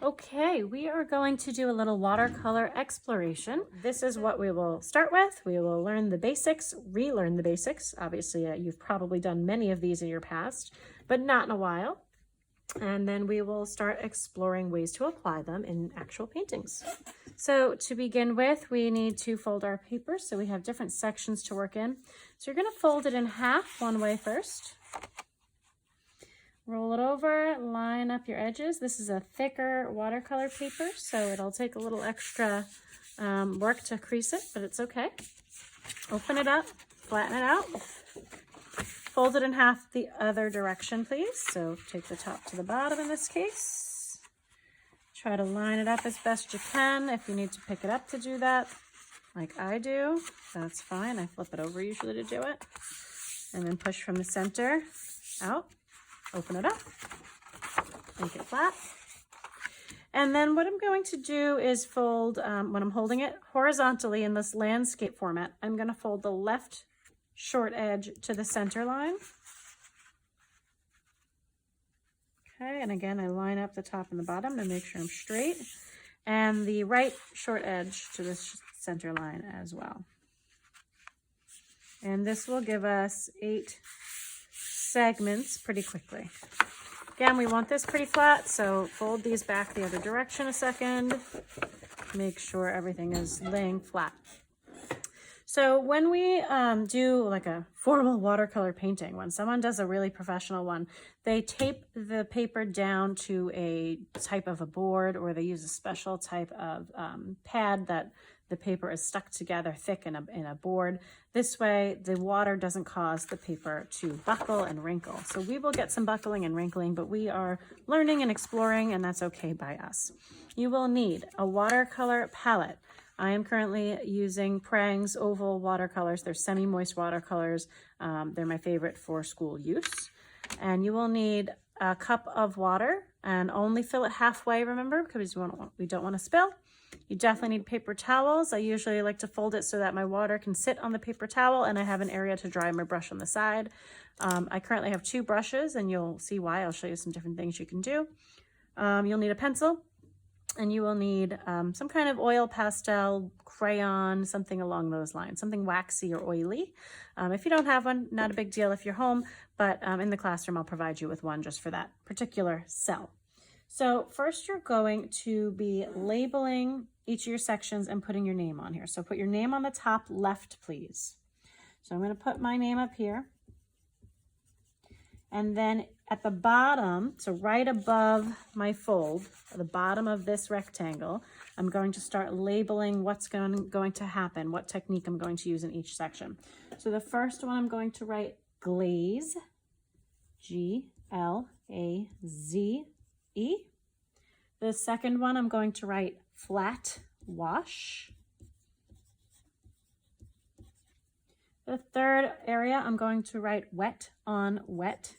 Okay, we are going to do a little watercolor exploration. This is what we will start with. We will learn the basics, relearn the basics. Obviously, you've probably done many of these in your past, but not in a while. And then we will start exploring ways to apply them in actual paintings. So to begin with, we need to fold our paper. So we have different sections to work in. So you're going to fold it in half one way first. Roll it over, line up your edges. This is a thicker watercolor paper, so it'll take a little extra work to crease it, but it's okay. Open it up, flatten it out. Fold it in half the other direction, please. So take the top to the bottom in this case. Try to line it up as best you can. If you need to pick it up to do that, like I do, that's fine. I flip it over usually to do it. And then push from the center out. Open it up, make it flat. And then what I'm going to do is fold, when I'm holding it horizontally in this landscape format, I'm going to fold the left short edge to the center line. Okay, and again, I line up the top and the bottom to make sure I'm straight. And the right short edge to this center line as well. And this will give us 8 segments pretty quickly. Again, we want this pretty flat, so fold these back the other direction a second. Make sure everything is laying flat. So when we do like a formal watercolor painting, when someone does a really professional one, they tape the paper down to a type of a board, or they use a special type of pad that the paper is stuck together thick in a board. This way, the water doesn't cause the paper to buckle and wrinkle. So we will get some buckling and wrinkling, but we are learning and exploring, and that's okay by us. You will need a watercolor palette. I am currently using Prang's oval watercolors. They're semi-moist watercolors. They're my favorite for school use. And you will need a cup of water, and only fill it halfway, remember, because we don't want to spill. You definitely need paper towels. I usually like to fold it so that my water can sit on the paper towel and I have an area to dry my brush on the side. I currently have 2 brushes, and you'll see why. I'll show you some different things you can do. You'll need a pencil, and you will need some kind of oil pastel, crayon, something along those lines, something waxy or oily. If you don't have one, not a big deal if you're home, but in the classroom, I'll provide you with one just for that particular cell. So first you're going to be labeling each of your sections and putting your name on here. So put your name on the top left, please. So I'm going to put my name up here. And then at the bottom, so right above my fold, at the bottom of this rectangle, I'm going to start labeling what's going to happen, what technique I'm going to use in each section. So the first one, I'm going to write Glaze, G-L-A-Z-E. The second one, I'm going to write Flat Wash. The third area, I'm going to write Wet on Wet.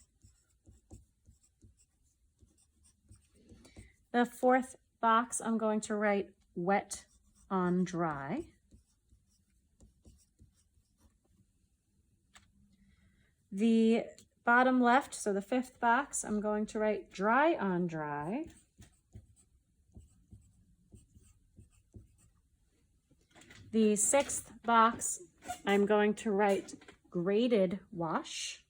The fourth box, I'm going to write Wet on Dry. The bottom left, so the fifth box, I'm going to write Dry on Dry. The sixth box, I'm going to write Graded Wash.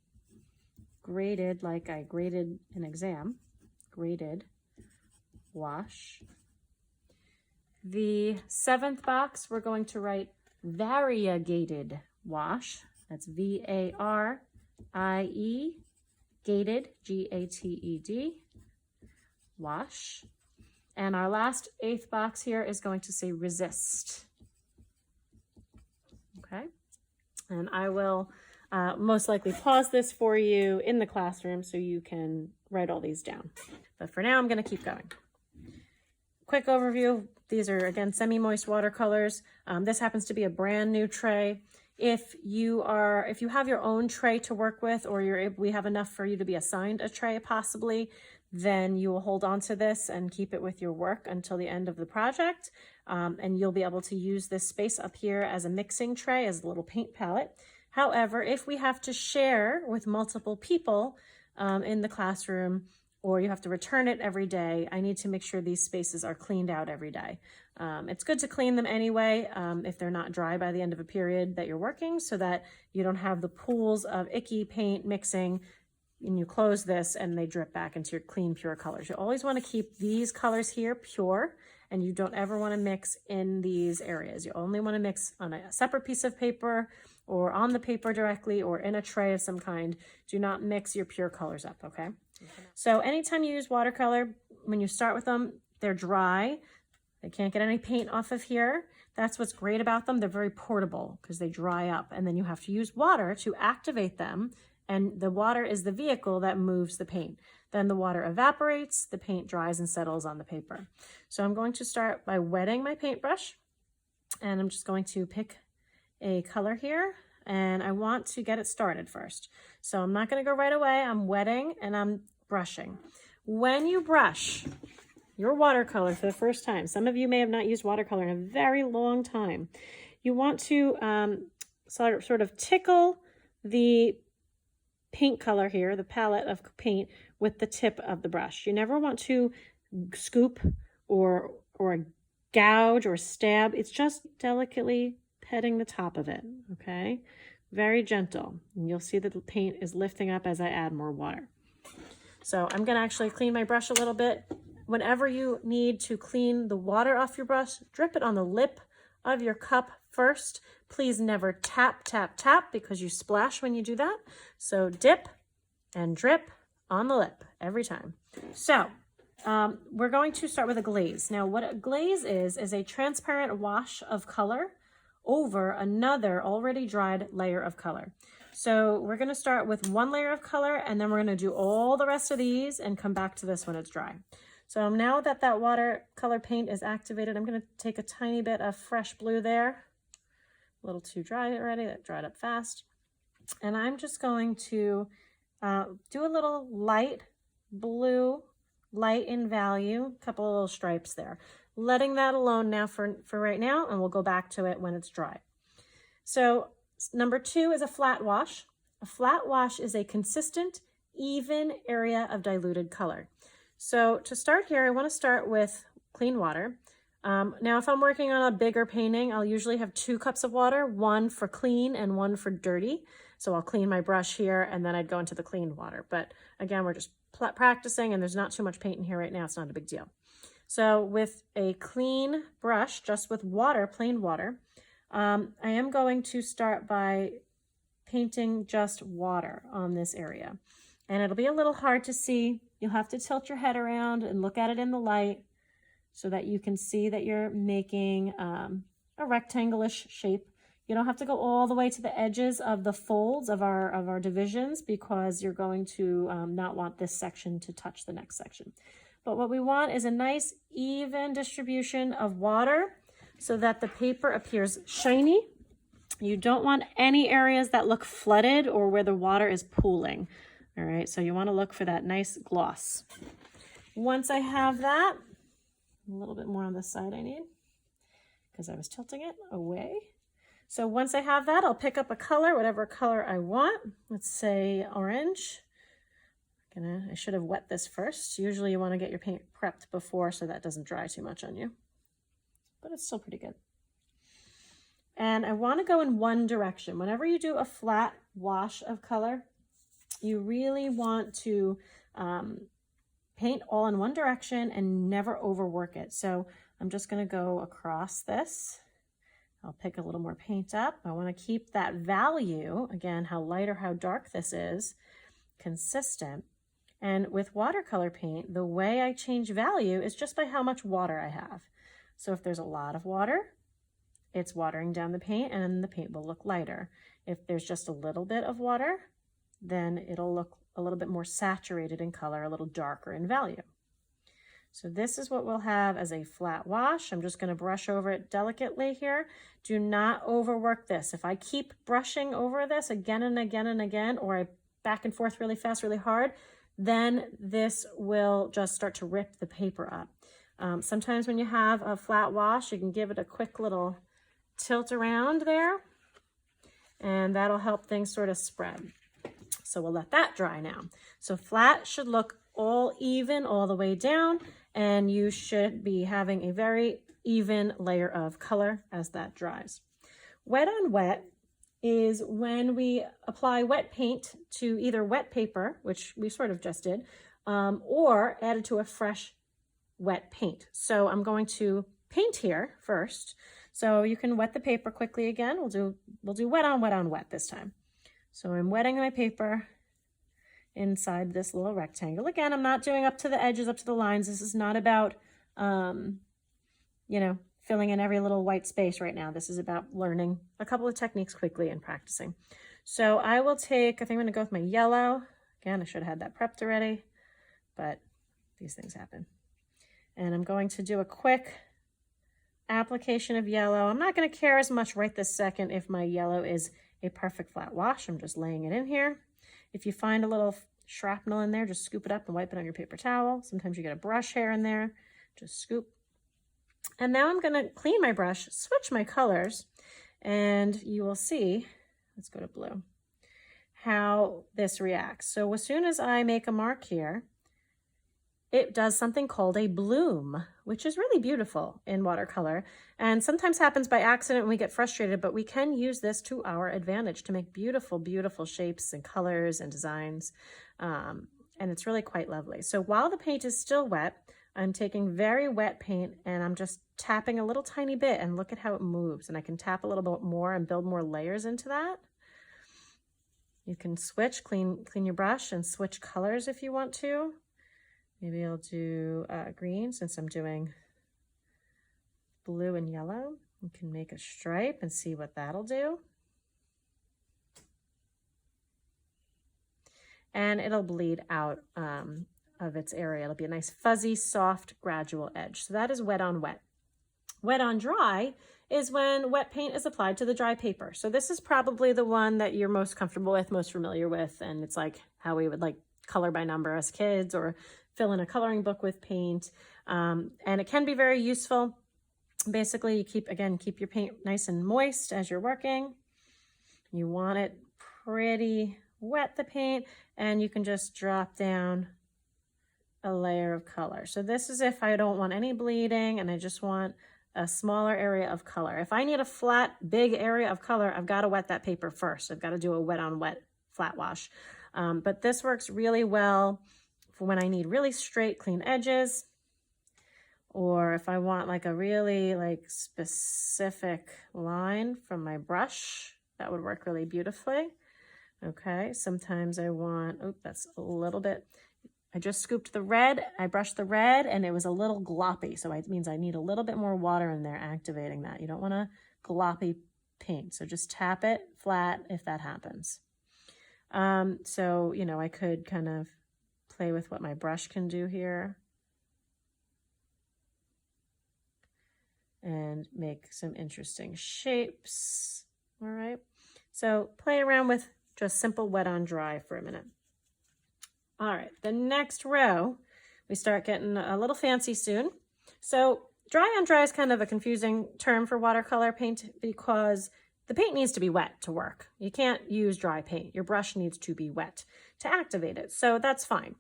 Graded, like I graded an exam. Graded Wash. The seventh box, we're going to write Variegated Wash. That's V-A-R-I-E, gated, G-A-T-E-D, wash. And our last eighth box here is going to say Resist. Okay, and I will most likely pause this for you in the classroom so you can write all these down. But for now, I'm going to keep going. Quick overview. These are, again, semi-moist watercolors. This happens to be a brand new tray. If you have your own tray to work with, or we have enough for you to be assigned a tray possibly, then you will hold on to this and keep it with your work until the end of the project. And you'll be able to use this space up here as a mixing tray, as a little paint palette. However, if we have to share with multiple people in the classroom, or you have to return it every day, I need to make sure these spaces are cleaned out every day. It's good to clean them anyway if they're not dry by the end of a period that you're working, so that you don't have the pools of icky paint mixing and you close this and they drip back into your clean, pure colors. You always want to keep these colors here pure, and you don't ever want to mix in these areas. You only want to mix on a separate piece of paper or on the paper directly or in a tray of some kind. Do not mix your pure colors up, okay? So anytime you use watercolor, when you start with them, they're dry. They can't get any paint off of here. That's what's great about them. They're very portable because they dry up, and then you have to use water to activate them, and the water is the vehicle that moves the paint. Then the water evaporates, the paint dries and settles on the paper. So I'm going to start by wetting my paintbrush, and I'm just going to pick a color here, and I want to get it started first. So I'm not going to go right away. I'm wetting and I'm brushing. When you brush your watercolor for the first time, some of you may have not used watercolor in a very long time, you want to sort of tickle the paint color here, the palette of paint, with the tip of the brush. You never want to scoop or gouge or stab. It's just delicately petting the top of it, okay? Very gentle. And you'll see that the paint is lifting up as I add more water. So I'm going to actually clean my brush a little bit. Whenever you need to clean the water off your brush, drip it on the lip of your cup first. Please never tap, tap, tap, because you splash when you do that. So dip and drip on the lip every time. So we're going to start with a glaze. Now what a glaze is a transparent wash of color over another already dried layer of color. So we're going to start with one layer of color, and then we're going to do all the rest of these and come back to this when it's dry. So now that that watercolor paint is activated, I'm going to take a tiny bit of fresh blue there. A little too dry already, that dried up fast. And I'm just going to do a little light blue, light in value, a couple of little stripes there. Letting that alone now for right now, and we'll go back to it when it's dry. So number 2 is a flat wash. A flat wash is a consistent, even area of diluted color. So to start here, I want to start with clean water. Now, if I'm working on a bigger painting, I'll usually have 2 cups of water, one for clean and one for dirty. So I'll clean my brush here, and then I'd go into the clean water. But again, we're just practicing, and there's not too much paint in here right now. It's not a big deal. So with a clean brush, just with water, plain water, I am going to start by painting just water on this area. And it'll be a little hard to see. You'll have to tilt your head around and look at it in the light so that you can see that you're making a rectangle-ish shape. You don't have to go all the way to the edges of the folds of our divisions, because you're going to not want this section to touch the next section. But what we want is a nice even distribution of water so that the paper appears shiny. You don't want any areas that look flooded or where the water is pooling. All right, so you want to look for that nice gloss. Once I have that, a little bit more on this side I need, because I was tilting it away. So once I have that, I'll pick up a color, whatever color I want. Let's say orange. I should have wet this first. Usually you want to get your paint prepped before so that doesn't dry too much on you. But it's still pretty good. And I want to go in one direction. Whenever you do a flat wash of color, you really want to paint all in one direction and never overwork it. So I'm just going to go across this. I'll pick a little more paint up. I want to keep that value, again, how light or how dark this is, consistent. And with watercolor paint, the way I change value is just by how much water I have. So if there's a lot of water, it's watering down the paint, and then the paint will look lighter. If there's just a little bit of water, then it'll look a little bit more saturated in color, a little darker in value. So this is what we'll have as a flat wash. I'm just going to brush over it delicately here. Do not overwork this. If I keep brushing over this again and again and again, or I back and forth really fast, really hard, then this will just start to rip the paper up. Sometimes when you have a flat wash, you can give it a quick little tilt around there, and that'll help things sort of spread. So we'll let that dry now. So flat should look all even all the way down, and you should be having a very even layer of color as that dries. Wet on wet is when we apply wet paint to either wet paper, which we sort of just did, or add it to a fresh wet paint. So I'm going to paint here first. So you can wet the paper quickly again. We'll do wet on wet this time. So I'm wetting my paper inside this little rectangle. Again, I'm not doing up to the edges, up to the lines. This is not about, you know, filling in every little white space right now. This is about learning a couple of techniques quickly and practicing. So I will take, I think I'm gonna go with my yellow. Again, I should have had that prepped already, but these things happen. And I'm going to do a quick application of yellow. I'm not gonna care as much right this second if my yellow is a perfect flat wash. I'm just laying it in here. If you find a little shrapnel in there, just scoop it up and wipe it on your paper towel. Sometimes you get a brush hair in there, just scoop. And now I'm gonna clean my brush, switch my colors, and you will see, let's go to blue, how this reacts. So as soon as I make a mark here, it does something called a bloom, which is really beautiful in watercolor, and sometimes happens by accident when we get frustrated, but we can use this to our advantage to make beautiful, beautiful shapes and colors and designs, and it's really quite lovely. So while the paint is still wet, I'm taking very wet paint and I'm just tapping a little tiny bit, and look at how it moves, and I can tap a little bit more and build more layers into that. You can switch, clean your brush and switch colors if you want to. Maybe I'll do green since I'm doing blue and yellow. You can make a stripe and see what that'll do. And it'll bleed out of its area. It'll be a nice fuzzy, soft, gradual edge. So that is wet on wet. Wet on dry is when wet paint is applied to the dry paper. So this is probably the one that you're most comfortable with, most familiar with, and it's like how we would like color by number as kids, or fill in a coloring book with paint. And it can be very useful. Basically, you keep your paint nice and moist as you're working. You want it pretty wet, the paint, and you can just drop down a layer of color. So this is if I don't want any bleeding and I just want a smaller area of color. If I need a flat, big area of color, I've got to wet that paper first. I've got to do a wet on wet flat wash. But this works really well for when I need really straight, clean edges, or if I want like a really like specific line from my brush, that would work really beautifully. Okay, sometimes I want, oh, that's a little bit, I just scooped the red, I brushed the red, and it was a little gloppy, so it means I need a little bit more water in there activating that. You don't want a gloppy paint, so just tap it flat if that happens. So, you know, I could kind of play with what my brush can do here and make some interesting shapes. All right, so play around with just simple wet on dry for a minute. All right, the next row, we start getting a little fancy soon. So dry on dry is kind of a confusing term for watercolor paint because the paint needs to be wet to work. You can't use dry paint. Your brush needs to be wet to activate it. So that's fine.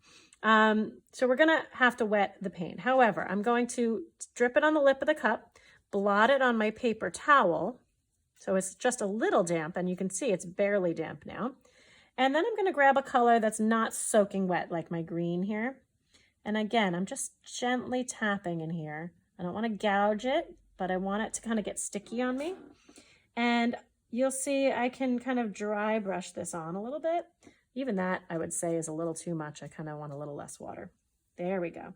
So we're gonna have to wet the paint. However, I'm going to drip it on the lip of the cup, blot it on my paper towel. So it's just a little damp, and you can see it's barely damp now. And then I'm gonna grab a color that's not soaking wet, like my green here. And again, I'm just gently tapping in here. I don't wanna gouge it, but I want it to kind of get sticky on me. And you'll see I can kind of dry brush this on a little bit. Even that, I would say, is a little too much. I kind of want a little less water. There we go.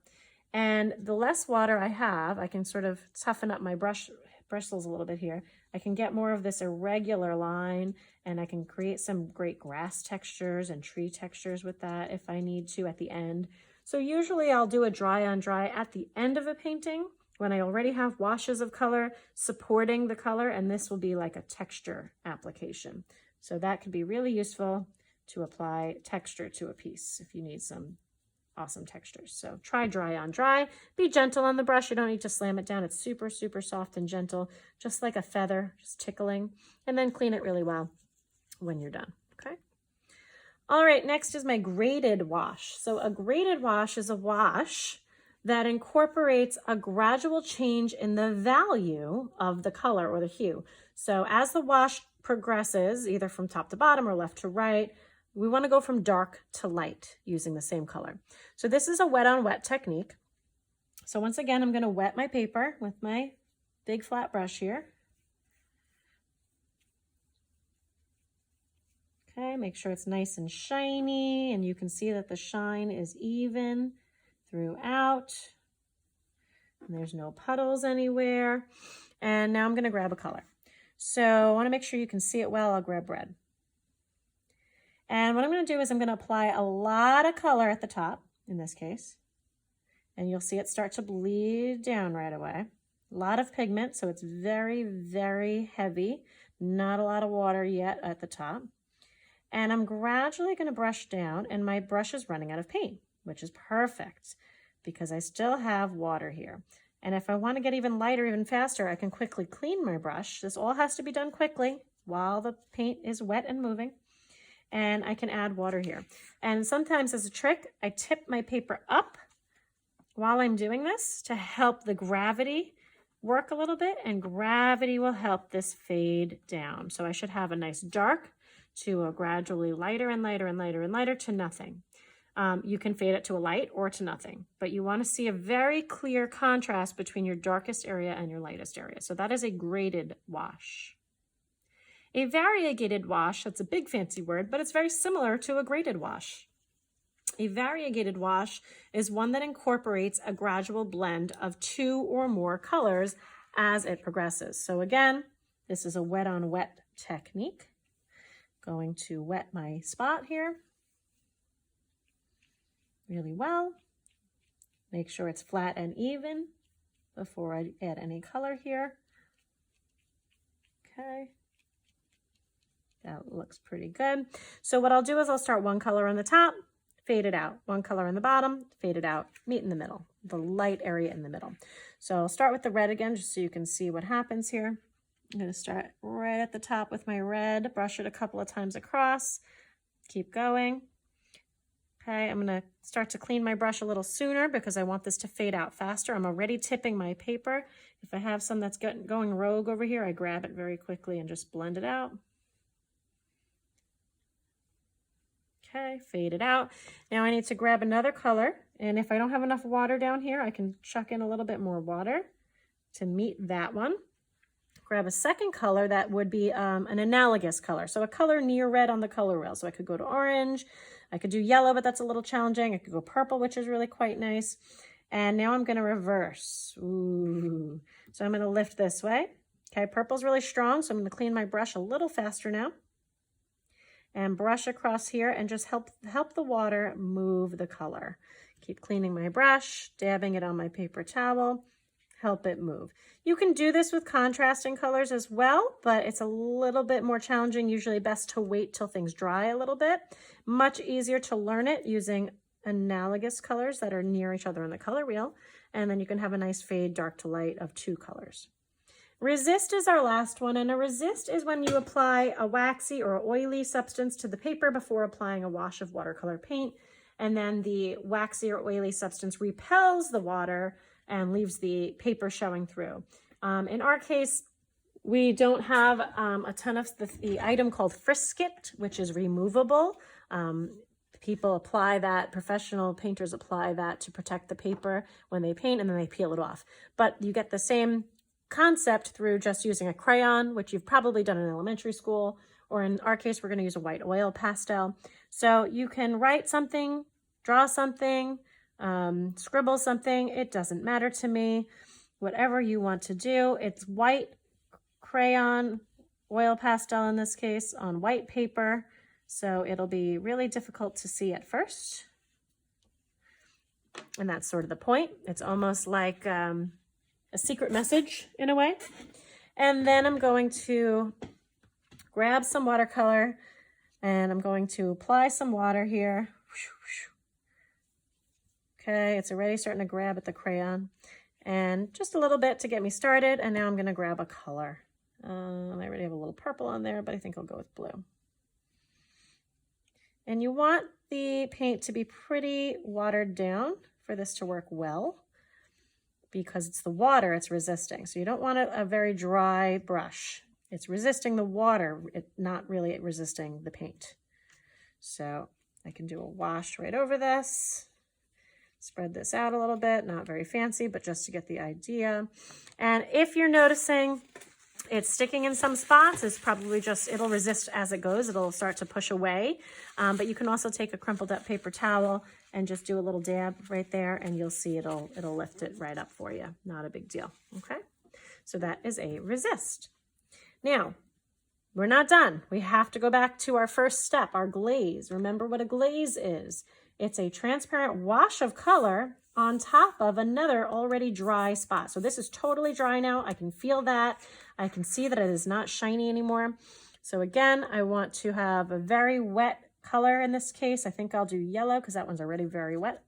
And the less water I have, I can sort of toughen up my bristles a little bit here. I can get more of this irregular line, and I can create some great grass textures and tree textures with that if I need to at the end. So usually I'll do a dry on dry at the end of a painting when I already have washes of color supporting the color, and this will be like a texture application. So that could be really useful to apply texture to a piece if you need some awesome textures. So try dry on dry. Be gentle on the brush. You don't need to slam it down. It's super, super soft and gentle, just like a feather, just tickling, and then clean it really well when you're done. Okay. All right, next is my graded wash. So a graded wash is a wash that incorporates a gradual change in the value of the color or the hue. So as the wash progresses, either from top to bottom or left to right, we want to go from dark to light using the same color. So this is a wet on wet technique. So once again, I'm going to wet my paper with my big flat brush here. Okay, make sure it's nice and shiny, and you can see that the shine is even throughout. And there's no puddles anywhere. And now I'm going to grab a color. So I want to make sure you can see it well. I'll grab red. And what I'm going to do is I'm going to apply a lot of color at the top, in this case. And you'll see it start to bleed down right away. A lot of pigment, so it's very, very heavy. Not a lot of water yet at the top. And I'm gradually going to brush down, and my brush is running out of paint, which is perfect because I still have water here. And if I want to get even lighter, even faster, I can quickly clean my brush. This all has to be done quickly while the paint is wet and moving. And I can add water here. And sometimes as a trick, I tip my paper up while I'm doing this to help the gravity work a little bit, and gravity will help this fade down. So I should have a nice dark to a gradually lighter and lighter and lighter and lighter to nothing. You can fade it to a light or to nothing, but you want to see a very clear contrast between your darkest area and your lightest area. So that is a graded wash. A variegated wash, that's a big fancy word, but it's very similar to a graded wash. A variegated wash is one that incorporates a gradual blend of 2 or more colors as it progresses. So again, this is a wet on wet technique. Going to wet my spot here really well. Make sure it's flat and even before I add any color here. Okay. That looks pretty good. So what I'll do is I'll start one color on the top, fade it out. One color on the bottom, fade it out, meet in the middle, the light area in the middle. So I'll start with the red again, just so you can see what happens here. I'm going to start right at the top with my red, brush it a couple of times across, keep going. Okay, I'm going to start to clean my brush a little sooner because I want this to fade out faster. I'm already tipping my paper. If I have some that's going rogue over here, I grab it very quickly and just blend it out. Okay, fade it out. Now I need to grab another color, and if I don't have enough water down here, I can chuck in a little bit more water to meet that one. Grab a second color that would be an analogous color. So a color near red on the color wheel. So I could go to orange, I could do yellow, but that's a little challenging. I could go purple, which is really quite nice. And now I'm gonna reverse. Ooh. So I'm gonna lift this way. Okay, purple's really strong, so I'm gonna clean my brush a little faster now. And brush across here and just help the water move the color. Keep cleaning my brush, dabbing it on my paper towel, help it move. You can do this with contrasting colors as well, but it's a little bit more challenging. Usually best to wait till things dry a little bit. Much easier to learn it using analogous colors that are near each other on the color wheel. And then you can have a nice fade dark to light of 2 colors. Resist is our last one, and a resist is when you apply a waxy or oily substance to the paper before applying a wash of watercolor paint, and then the waxy or oily substance repels the water and leaves the paper showing through. In our case, we don't have a ton of the item called Frisket, which is removable. People apply that, professional painters apply that to protect the paper when they paint, and then they peel it off. But you get the same concept through just using a crayon, which you've probably done in elementary school, or in our case, we're going to use a white oil pastel. So you can write something, draw something, scribble something. It doesn't matter to me. Whatever you want to do. It's white crayon, oil pastel in this case, on white paper. So it'll be really difficult to see at first. And that's sort of the point. It's almost like a secret message in a way. And then I'm going to grab some watercolor and I'm going to apply some water here. Okay, it's already starting to grab at the crayon, and just a little bit to get me started. And now I'm going to grab a color. I already have a little purple on there, but I think I'll go with blue. And you want the paint to be pretty watered down for this to work well, because it's the water it's resisting. So you don't want a very dry brush. It's resisting the water, not really resisting the paint. So I can do a wash right over this. Spread this out a little bit, not very fancy, but just to get the idea. And if you're noticing it's sticking in some spots, it's probably just, it'll resist as it goes. It'll start to push away. But you can also take a crumpled up paper towel and just do a little dab right there, and you'll see it'll lift it right up for you. Not a big deal, okay? So that is a resist. Now, we're not done. We have to go back to our first step, our glaze. Remember what a glaze is. It's a transparent wash of color on top of another already dry spot. So this is totally dry now. I can feel that. I can see that it is not shiny anymore. So again, I want to have a very wet color in this case. I think I'll do yellow because that one's already very wet.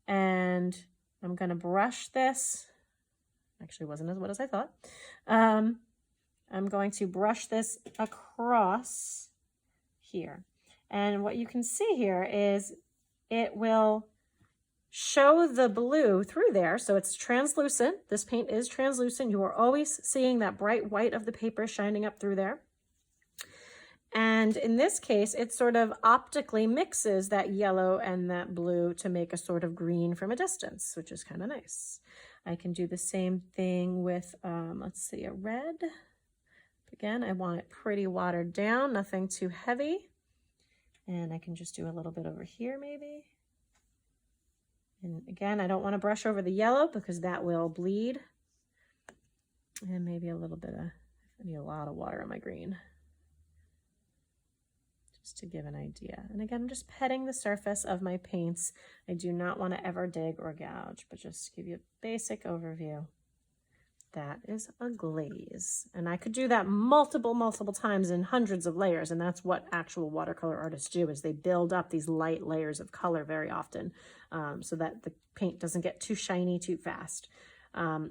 And I'm going to brush this. Actually, it wasn't as wet as I thought. I'm going to brush this across here. And what you can see here is it will show the blue through there. So it's translucent. This paint is translucent. You are always seeing that bright white of the paper shining up through there. And in this case, it sort of optically mixes that yellow and that blue to make a sort of green from a distance, which is kind of nice. I can do the same thing with, let's see, a red. Again, I want it pretty watered down, nothing too heavy. And I can just do a little bit over here maybe. And again, I don't want to brush over the yellow because that will bleed. And maybe a little bit of, I need a lot of water on my green. Just to give an idea. And again, I'm just petting the surface of my paints. I do not want to ever dig or gouge, but just give you a basic overview. That is a glaze. And I could do that multiple times in hundreds of layers. And that's what actual watercolor artists do, is they build up these light layers of color very often so that the paint doesn't get too shiny too fast.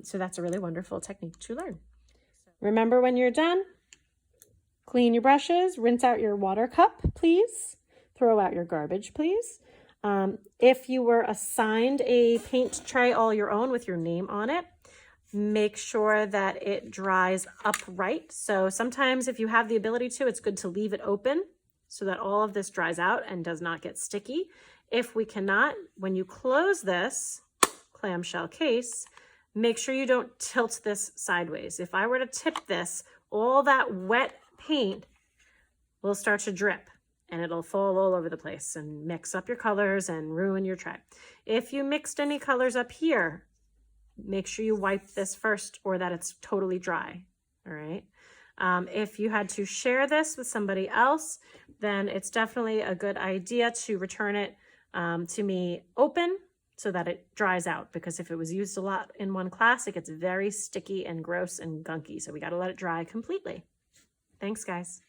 So that's a really wonderful technique to learn. Remember, when you're done, clean your brushes, rinse out your water cup, please. Throw out your garbage, please. If you were assigned a paint tray all your own with your name on it, make sure that it dries upright. So sometimes if you have the ability to, it's good to leave it open so that all of this dries out and does not get sticky. If we cannot, when you close this clamshell case, make sure you don't tilt this sideways. If I were to tip this, all that wet paint will start to drip and it'll fall all over the place and mix up your colors and ruin your tray. If you mixed any colors up here, make sure you wipe this first or that it's totally dry, all right? If you had to share this with somebody else, then it's definitely a good idea to return it to me open so that it dries out, because if it was used a lot in one class, it gets very sticky and gross and gunky. So we got to let it dry completely. Thanks, guys.